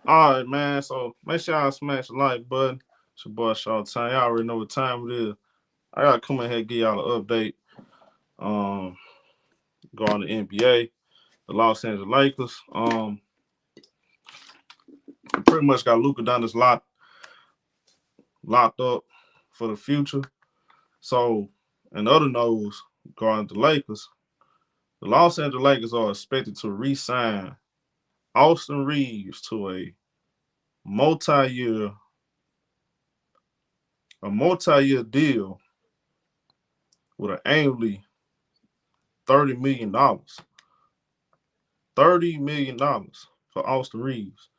All right, man. So make sure y'all smash the like button. It's your boy Shaw Time. Y'all already know what time it is. I gotta come in here and give y'all an update. Um, go on the NBA, the Los Angeles Lakers. Pretty much got Luka Doncic locked up for the future. So, in other news, regarding the Lakers, the Los Angeles Lakers are expected to re-sign Austin Reaves to multi-year a multi-year deal with an annually $30 million. $30 million for Austin Reaves.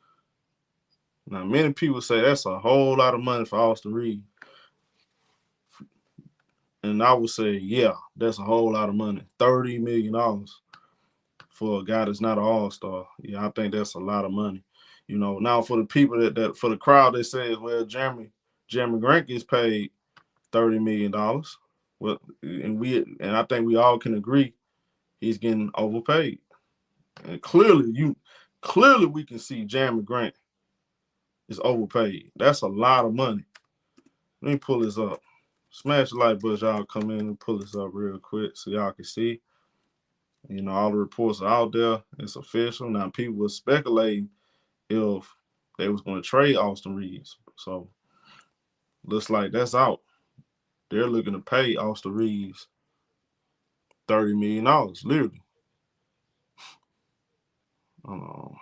Now, many people say that's a whole lot of money for Austin Reaves. And I would say, yeah, that's a whole lot of money. $30 million for a guy that's not an all-star. Yeah, I think that's a lot of money. Now for the people that for the crowd that says, well, Jeremy Grant gets paid $30 million. Well, and I think we all can agree he's getting overpaid. And clearly we can see Jeremy Grant is overpaid. That's a lot of money. Let me pull this up. Smash the like button, y'all come in and pull this up real quick so y'all can see. All the reports are out there. It's official. Now people were speculating if they was going to trade Austin Reeves. So looks like that's out. They're looking to pay Austin Reeves $30 million, literally. Um,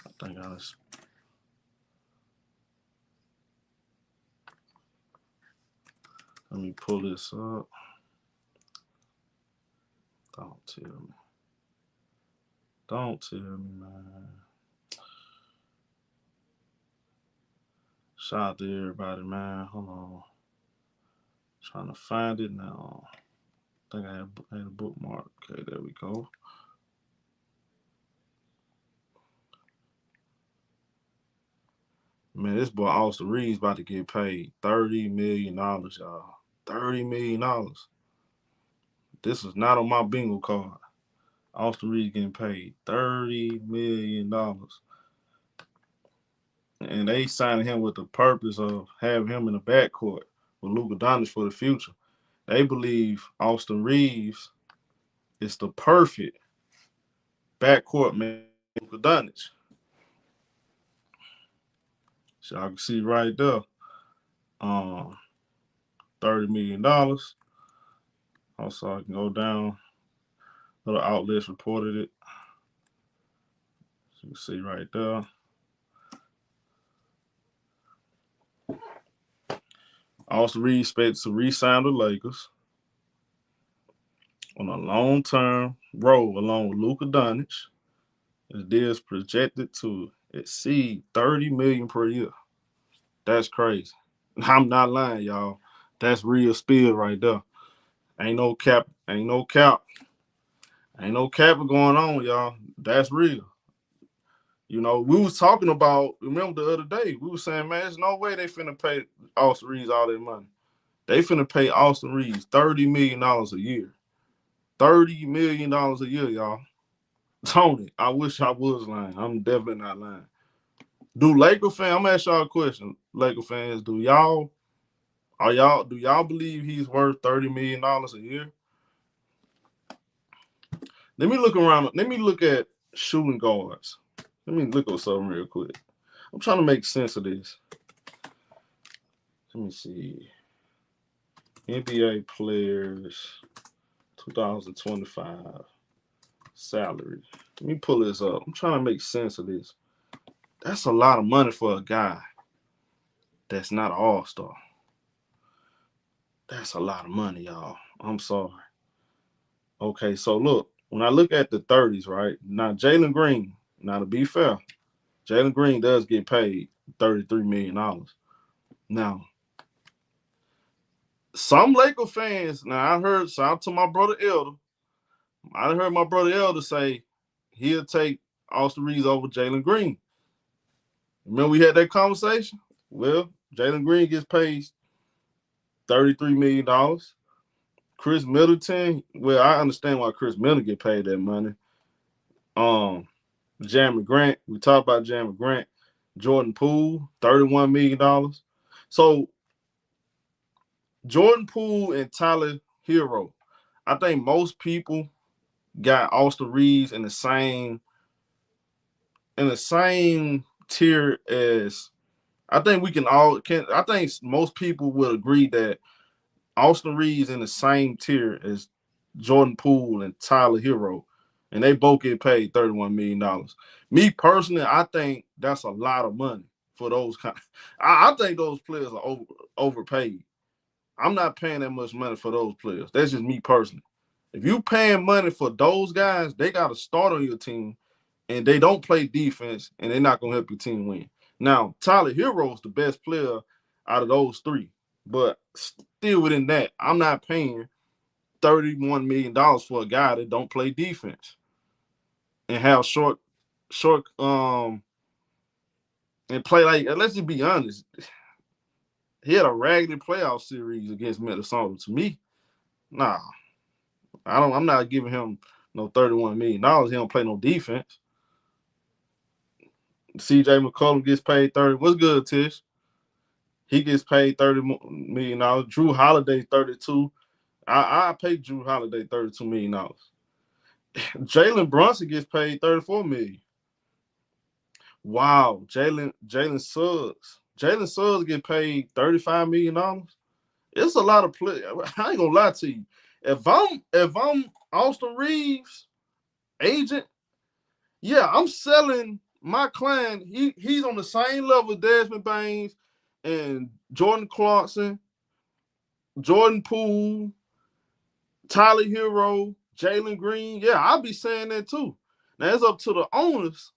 I think I was, let me pull this up. Don't tell me. Don't tell me, man. Shout out to everybody, man. Hold on. Trying to find it now. I think I had a bookmark. Okay, there we go. Man, this boy Austin Reeves about to get paid $30 million, y'all. $30 million. This is not on my bingo card. Austin Reeves getting paid $30 million. And they signed him with the purpose of having him in the backcourt with Luka Doncic for the future. They believe Austin Reeves is the perfect backcourt man for Luka Doncic. So I can see right there, um, $30 million. Also, I can go down. Other outlets reported it. So you can see right there. Austin Reeves expected to re-sign the Lakers on a long-term role along with Luka Doncic. The deal is projected to exceed $30 million per year. That's crazy. I'm not lying, y'all. That's real spill right there. Ain't no cap. Ain't no cap. Ain't no cap going on, y'all. That's real. We was talking about. Remember the other day, we was saying, man, there's no way they finna pay Austin Reeves all that money. They finna pay Austin Reeves $30 million a year. $30 million a year, y'all. Tony, I wish I was lying. I'm definitely not lying. Do Laker fans? I'm gonna ask y'all a question. Laker fans, do y'all believe he's worth $30 million a year? Let me look around. Let me look at shooting guards. Let me look at something real quick. I'm trying to make sense of this. Let me see. NBA players 2025 salary. Let me pull this up. I'm trying to make sense of this. That's a lot of money for a guy that's not an all-star. That's a lot of money, y'all. I'm sorry. Okay, so look, when I look at the 30s, right? Now Jalen Green, now to be fair, Jalen Green does get paid $33 million. Now, some Laker fans, now I heard, shout out to my brother Elder. I heard my brother Elder say he'll take Austin Reeves over Jalen Green. Remember we had that conversation? Well, Jalen Green gets paid $33 million. Chris Middleton. Well, I understand why Chris Middleton get paid that money. Jeremy Grant. We talked about Jeremy Grant. Jordan Poole, $31 million. So Jordan Poole and Tyler Hero. I think most people got Austin Reaves in the same tier as I think I think most people will agree that Austin Reaves in the same tier as Jordan Poole and Tyler Hero, and they both get paid $31 million. Me personally, I think that's a lot of money for those kind. I think those players are overpaid. I'm not paying that much money for those players. That's just me personally. If you paying money for those guys, they got to start on your team, and they don't play defense, and they're not going to help your team win. Now, Tyler Hero is the best player out of those three, but still within that, I'm not paying $31 million for a guy that don't play defense and have short and play like, let's just be honest. He had a raggedy playoff series against Minnesota. To me, nah. I'm not giving him no $31 million. He don't play no defense. CJ McCollum gets paid 30. What's good, Tish? He gets paid $30 million. Drew Holiday, 32. I pay Drew Holiday $32 million. Jalen Brunson gets paid $34 million. Wow, Jalen Suggs. Jalen Suggs get paid $35 million. It's a lot of play. I ain't gonna lie to you. If I'm Austin Reaves agent, yeah, I'm selling my client. He's on the same level as Desmond Baines and Jordan Clarkson, Jordan Poole, Tyler Hero, Jalen Green. Yeah, I'll be saying that too. Now it's up to the owners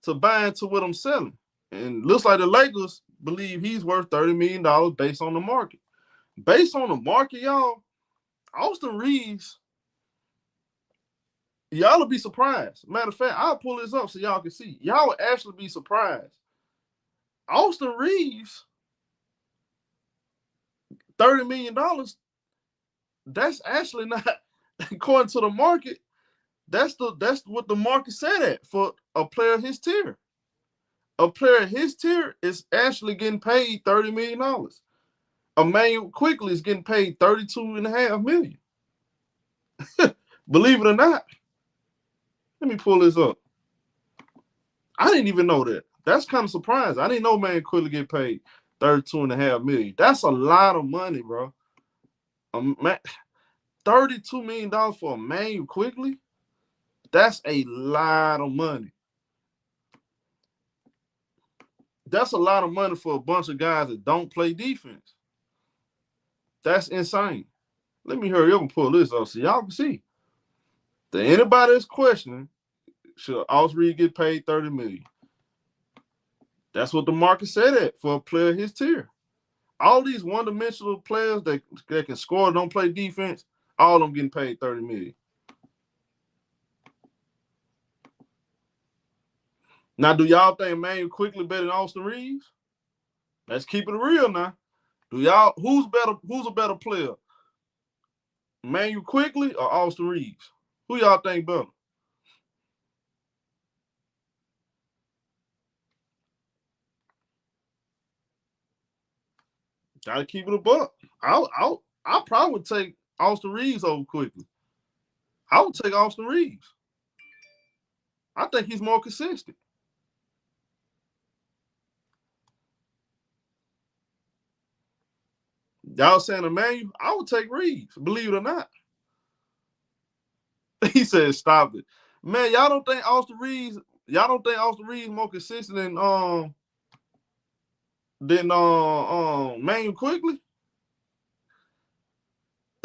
to buy into what I'm selling. And looks like the Lakers believe he's worth $30 million based on the market. Based on the market, y'all, Austin Reaves, y'all will be surprised. Matter of fact, I'll pull this up so y'all can see. Y'all will actually be surprised. Austin Reaves, $30 million, that's actually not, according to the market, that's what the market said at for a player his tier. A player his tier is actually getting paid $30 million. Emmanuel Quickly is getting paid $32.5 million. Believe it or not. Let me pull this up. I didn't even know that. That's kind of surprising. I didn't know Emmanuel Quickly get paid $32.5 million. That's a lot of money, bro. $32 million for Emmanuel Quickly? That's a lot of money. That's a lot of money for a bunch of guys that don't play defense. That's insane. Let me hurry up and pull this up so y'all can see. To anybody that's questioning, should Austin Reaves get paid $30 million? That's what the market said at for a player his tier. All these one-dimensional players that can score, don't play defense, all of them getting paid $30 million. Now, do y'all think Emmanuel Quickly better than Austin Reaves? Let's keep it real now. Who's a better player? Emmanuel Quickly or Austin Reaves? Who y'all think better? Gotta keep it a buck. I probably would take Austin Reaves over Quickly. I would take Austin Reaves. I think he's more consistent. Y'all saying Emmanuel? I would take Reaves, believe it or not. He said, "Stop it, man." Y'all don't think Austin Reaves more consistent than Emmanuel Quickly?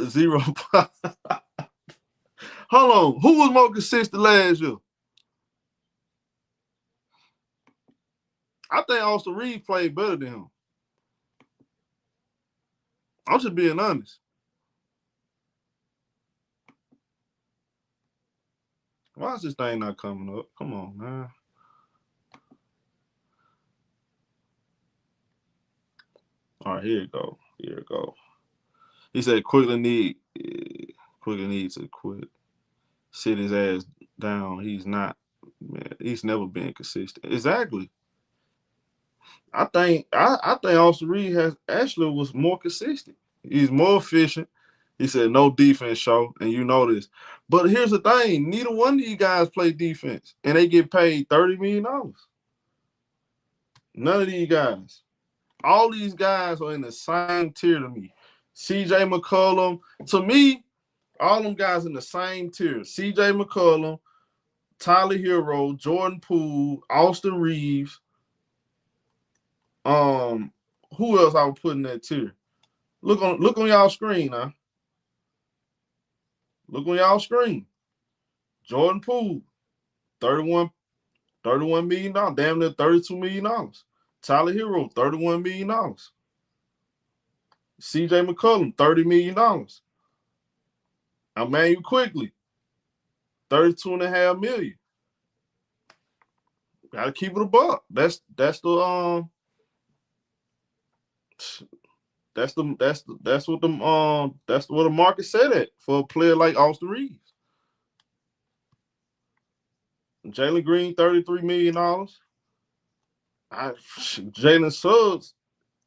Zero. Hold on, who was more consistent last year? I think Austin Reaves played better than him. I'm just being honest. Why is this thing not coming up? Come on, man. All right, here it go. He said Quickly need quickly needs to quit. Sit his ass down. He's not. Man, he's never been consistent. Exactly. I think Austin Reed has actually was more consistent. He's more efficient. He said no defense show, and you know this. But here's the thing: neither one of you guys play defense, and they get paid $30 million. None of these guys. All these guys are in the same tier to me. C.J. McCollum, to me, all them guys in the same tier. C.J. McCollum, Tyler Hero, Jordan Poole, Austin Reaves. Who else I would put in that tier? Look on y'all screen now. Look on y'all screen. Jordan Poole, 31 million dollars, damn near $32 million. Tyler Hero, $31 million. C.J. McCollum, $30 million. Emmanuel Quickly, $32.5 million. Gotta keep it a buck. That's what the market said it for a player like Austin Reeves. Jalen Green, $33 million. Jalen Suggs,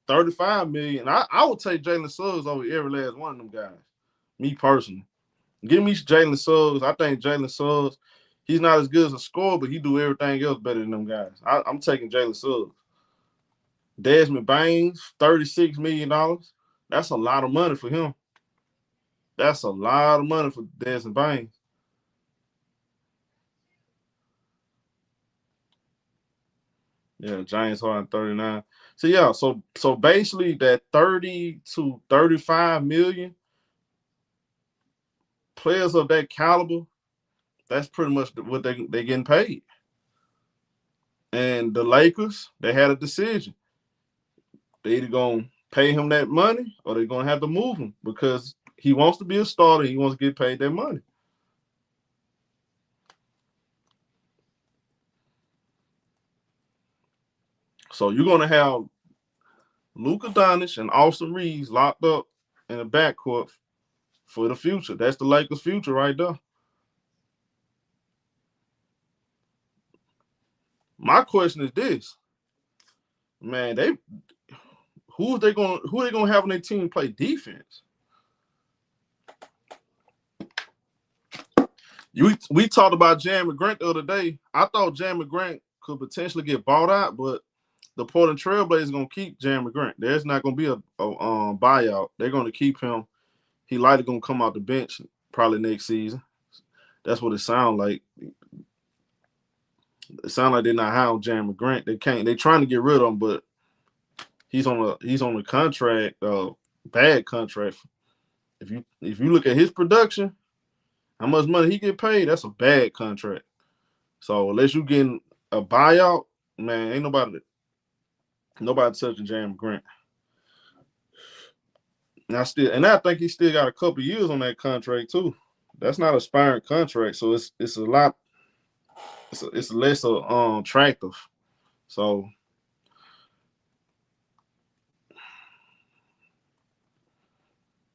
$35 million. I would take Jalen Suggs over every last one of them guys. Me personally. Give me Jalen Suggs. I think Jalen Suggs, he's not as good as a scorer, but he do everything else better than them guys. I'm taking Jalen Suggs. Desmond Baines, $36 million. That's a lot of money for him. That's a lot of money for Desmond Baines. Yeah, James Harden, 39. So yeah, so basically that 30 to 35 million players of that caliber, that's pretty much what they getting paid. And the Lakers, they had a decision. They either gonna pay him that money or they're gonna have to move him because he wants to be a starter. He wants to get paid that money. So you're gonna have Luka Doncic and Austin Reeves locked up in the backcourt for the future. That's the Lakers' future right there. My question is this, man: who are they gonna have on their team play defense? We talked about Jeremy Grant the other day. I thought Jeremy Grant could potentially get bought out, but the Portland Trailblazers are gonna keep Jeremy Grant. There's not gonna be a buyout. They're gonna keep him. He likely gonna come out the bench probably next season. That's what it sounds like. It sounds like they're not high on Jeremy Grant. They're trying to get rid of him, but he's on a contract, bad contract. If you look at his production, how much money he get paid, that's a bad contract. So unless you getting a buyout, man, ain't nobody touching Jeremy Grant. And I think he still got a couple years on that contract too. That's not a expiring contract, so it's a lot. It's less attractive. So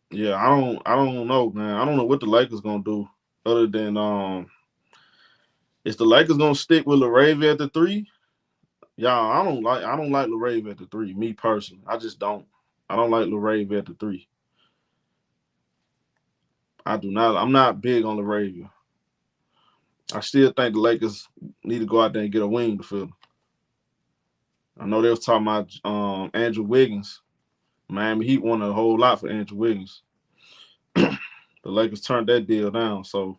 yeah, I don't know, man. I don't know what the Lakers gonna do other than is the Lakers gonna stick with LaRavia at the 3? Y'all, I don't like LaRavia at the 3. Me personally, I just don't. I don't like LaRavia at the 3. I do not. I'm not big on LaRavia. I still think the Lakers need to go out there and get a wing to fill. I know they was talking about Andrew Wiggins. Miami Heat wanted a whole lot for Andrew Wiggins. The Lakers turned that deal down. So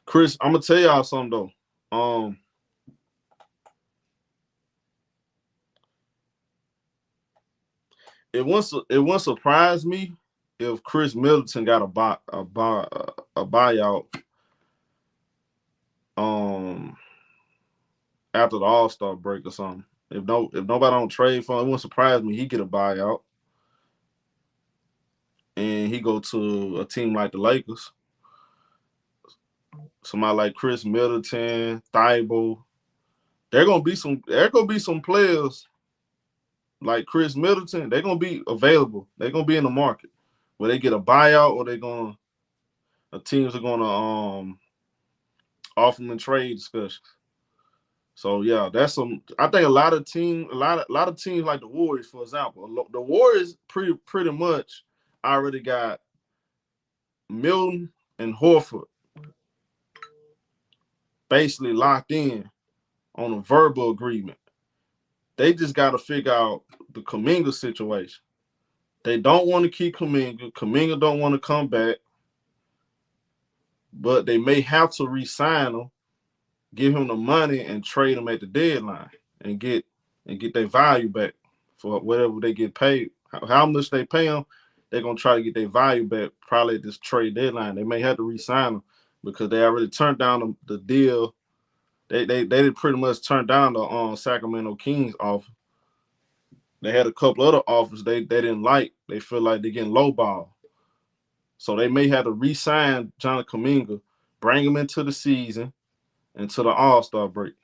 Chris, I'm gonna tell y'all something though. It won't surprise me if Chris Middleton got a buyout after the All-Star break or something. If nobody don't trade for him, it wouldn't surprise me he get a buyout and he go to a team like the Lakers. Somebody like Chris Middleton, Thibault. There gonna be some players like Chris Middleton, they're gonna be available. They're gonna be in the market. Where they get a buyout or teams are gonna offer them in trade discussions. So yeah, that's some. I think a lot of teams like the Warriors, for example, the Warriors pretty much already got Milton and Horford basically locked in on a verbal agreement. They just got to figure out the Kuminga situation. They don't want to keep Kuminga. Kuminga don't want to come back, but they may have to re-sign him, give him the money, and trade him at the deadline and get their value back for whatever they get paid. How much they pay them, they're gonna try to get their value back probably at this trade deadline. They may have to re-sign them because they already turned down the deal. They did pretty much turn down the Sacramento Kings offer. They had a couple other offers they didn't like. They feel like they're getting lowball. So they may have to re-sign Jonathan Kuminga, bring him into the season, into the All-Star break.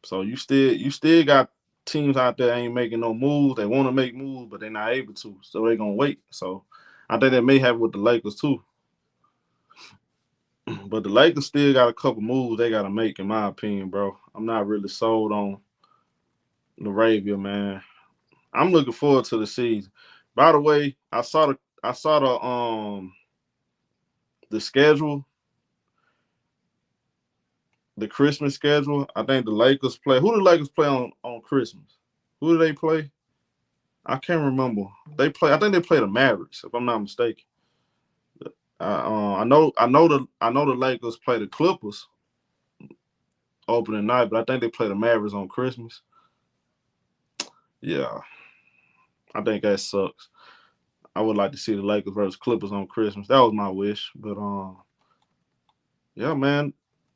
So you still got teams out there ain't making no moves. They want to make moves, but they're not able to. So they're gonna wait. So I think they may have with the Lakers too. But the Lakers still got a couple moves they gotta make, in my opinion, bro. I'm not really sold on Laravia, man. I'm looking forward to the season. By the way, I saw the schedule, the Christmas schedule. I think the Lakers play. Who do the Lakers play on Christmas? Who do they play? I can't remember. I think they play the Mavericks, if I'm not mistaken. I know the Lakers play the Clippers opening night, but I think they play the Mavericks on Christmas. Yeah, I think that sucks. I would like to see the Lakers versus Clippers on Christmas. That was my wish, but yeah, man.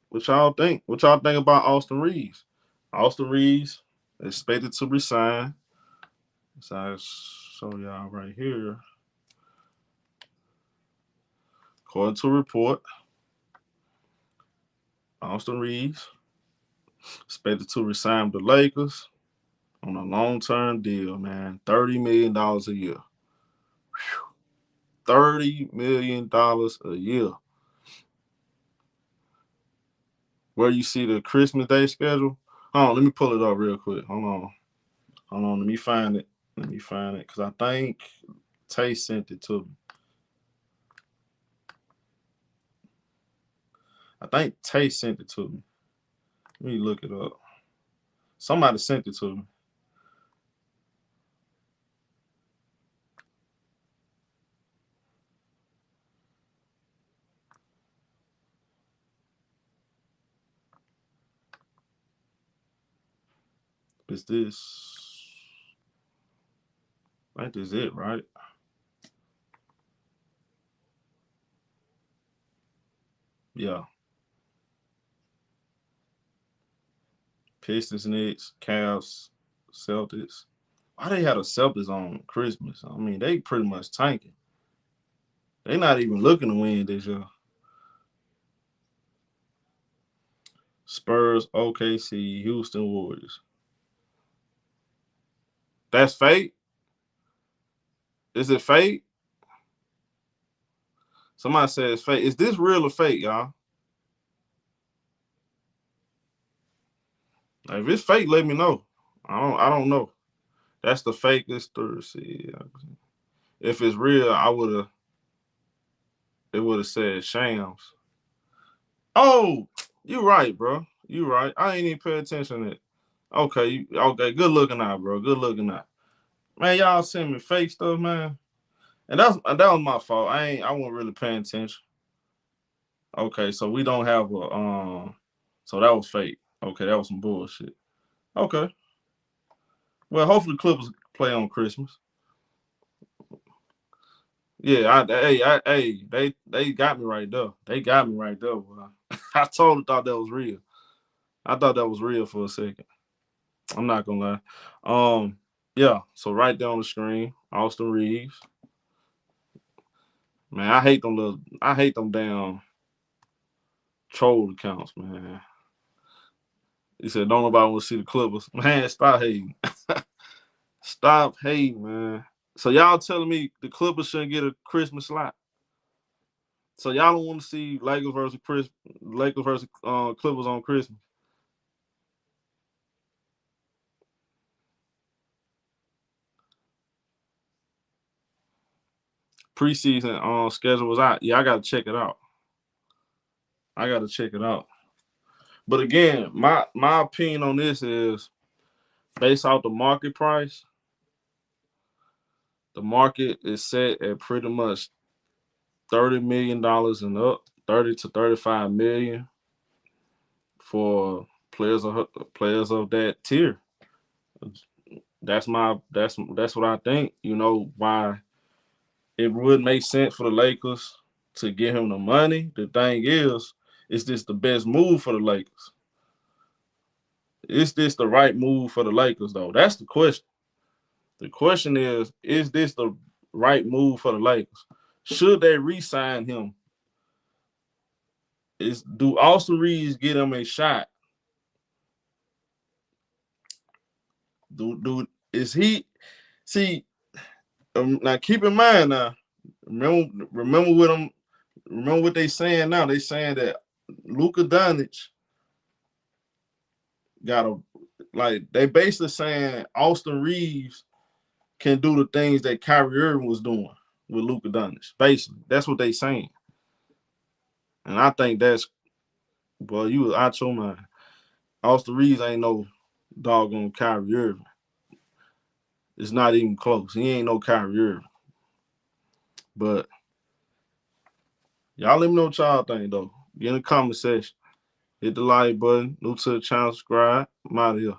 What y'all think? What y'all think about Austin Reaves? Austin Reaves is expected to resign. So I show y'all right here. According to a report, Austin Reaves expected to resign with the Lakers on a long-term deal, man. $30 million a year. $30 million a year. Where you see the Christmas Day schedule? Hold on, let me pull it up real quick. Hold on, let me find it. Because I think Tay sent it to me. I think Tay sent it to me. Let me look it up. Somebody sent it to me. Is this? I think this is it, right? Yeah. Pistons, Knicks, Cavs, Celtics. Why they had a Celtics on Christmas? I mean, they pretty much tanking. They not even looking to win this year. Spurs, OKC, Houston Warriors. That's fate? Is it fate? Somebody said it's fake. Is this real or fake, y'all? If it's fake, let me know. I don't know. That's the fakest Thursday. If it's real, it would have said shams. Oh, you right, bro. You right. I ain't even pay attention to it. Okay, okay. Good looking out, bro. Good looking out. Man, y'all send me fake stuff, man. And that was my fault. I wasn't really paying attention. Okay, so we don't have a so that was fake. Okay, that was some bullshit. Okay. Well, hopefully Clippers play on Christmas. Yeah, they got me right there. They got me right there. Boy. I totally thought that was real. I thought that was real for a second. I'm not gonna lie. Yeah. So right there on the screen, Austin Reaves. Man, I hate them damn troll accounts, man. He said, don't nobody want to see the Clippers. Man, stop hating. Stop hating, man. So y'all telling me the Clippers shouldn't get a Christmas slot? So y'all don't want to see Lakers versus Clippers on Christmas? Preseason schedule was out. Yeah, I gotta check it out. But again, my opinion on this is based off the market price. The market is set at pretty much $30 million and up, 30 to 35 million for players of that tier. That's what I think. You know why it would make sense for the Lakers to give him the money. The thing is this the best move for the Lakers? Is this the right move for the Lakers, though? That's the question. The question is this the right move for the Lakers? Should they re-sign him? Do Austin Reaves get him a shot? Is he see? Now keep in mind now. Remember what they saying now. They saying that Luka Doncic got they basically saying Austin Reaves can do the things that Kyrie Irving was doing with Luka Doncic. Basically, that's what they saying. And I think that's you was out your mind. Austin Reaves ain't no doggone Kyrie Irving. It's not even close. He ain't no Kyrie Irving. But y'all let me know what y'all think, though. Get in the comment section. Hit the like button. New to the channel, subscribe. I'm out of here.